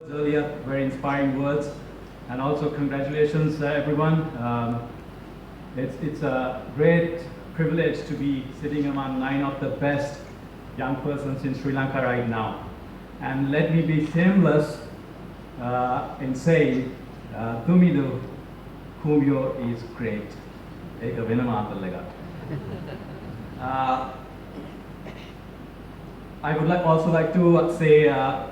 Earlier, very inspiring words, and also congratulations, everyone. It's a great privilege to be sitting among 9 of the best young persons in Sri Lanka right now. And let me be shameless in saying, Tumidu Kumyo is great. Eka venama apallaga. I would also like to say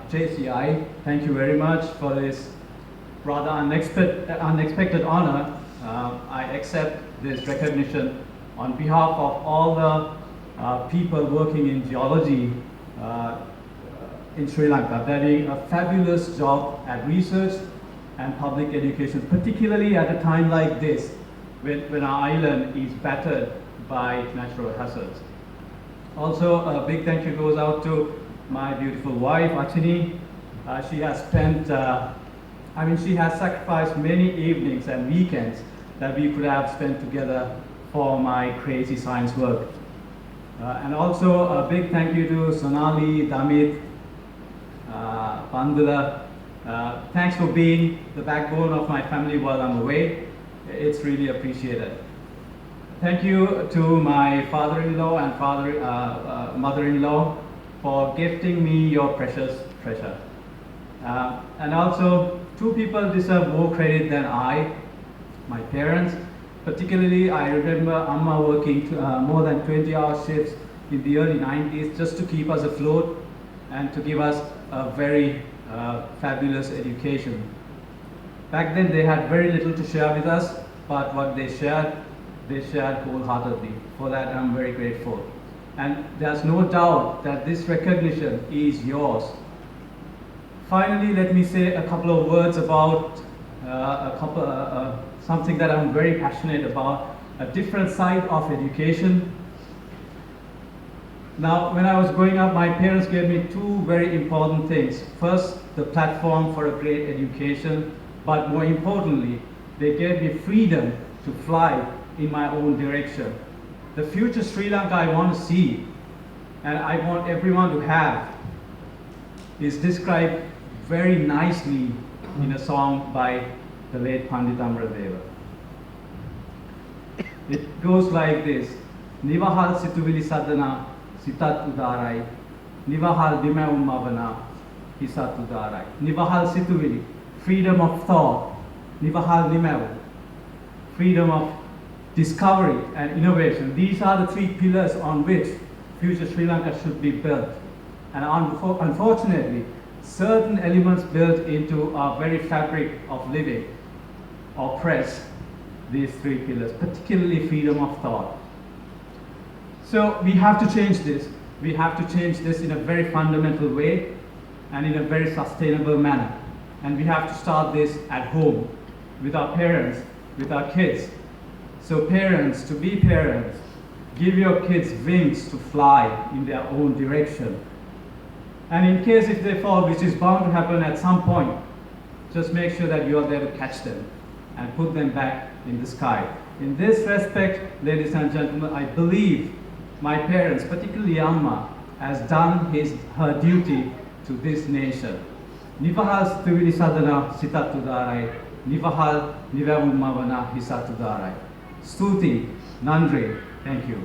JCI, thank you very much for this rather unexpected honor. I accept this recognition on behalf of all the people working in geology in Sri Lanka. They're doing a fabulous job at research and public education, particularly at a time like this, when our island is battered by natural hazards. Also, a big thank you goes out to my beautiful wife, Achini. She has spent, she has sacrificed many evenings and weekends that we could have spent together for my crazy science work. And also a big thank you to Sonali, Damit, Pandula. Thanks for being the backbone of my family while I'm away. It's really appreciated. Thank you to my father-in-law and mother-in-law for gifting me your precious treasure. And also, 2 people deserve more credit than I, my parents. Particularly, I remember Amma working more than 20-hour shifts in the early 90s just to keep us afloat and to give us a very fabulous education. Back then, they had very little to share with us, but what they shared wholeheartedly. For that, I'm very grateful. And there's no doubt that this recognition is yours. Finally, let me say a couple of words about something that I'm very passionate about, a different side of education. Now, when I was growing up, my parents gave me 2 very important things. First, the platform for a great education, but more importantly, they gave me freedom to fly in my own direction. The future Sri Lanka I want to see, and I want everyone to have, is described very nicely in a song by the late Pandit Amradeva. It goes like this: Nivahal situvili sadana sitat udarai, Nivahal dimawum mavana hisat udarai. Nivahal situvili, freedom of thought. Nivahal dimawum, freedom of discovery and innovation. These are the 3 pillars on which future Sri Lanka should be built. And unfortunately, certain elements built into our very fabric of living oppress these 3 pillars, particularly freedom of thought. So we have to change this. We have to change this in a very fundamental way and in a very sustainable manner. And we have to start this at home, with our parents, with our kids. So parents, to be parents, give your kids wings to fly in their own direction. And in case if they fall, which is bound to happen at some point, just make sure that you are there to catch them and put them back in the sky. In this respect, ladies and gentlemen, I believe my parents, particularly Amma, has done her duty to this nation. Nivahal Stivili Sadana Sitatudarai, Nivahal Nivavumavana Hisatudarai. Stuti, Nandri, thank you.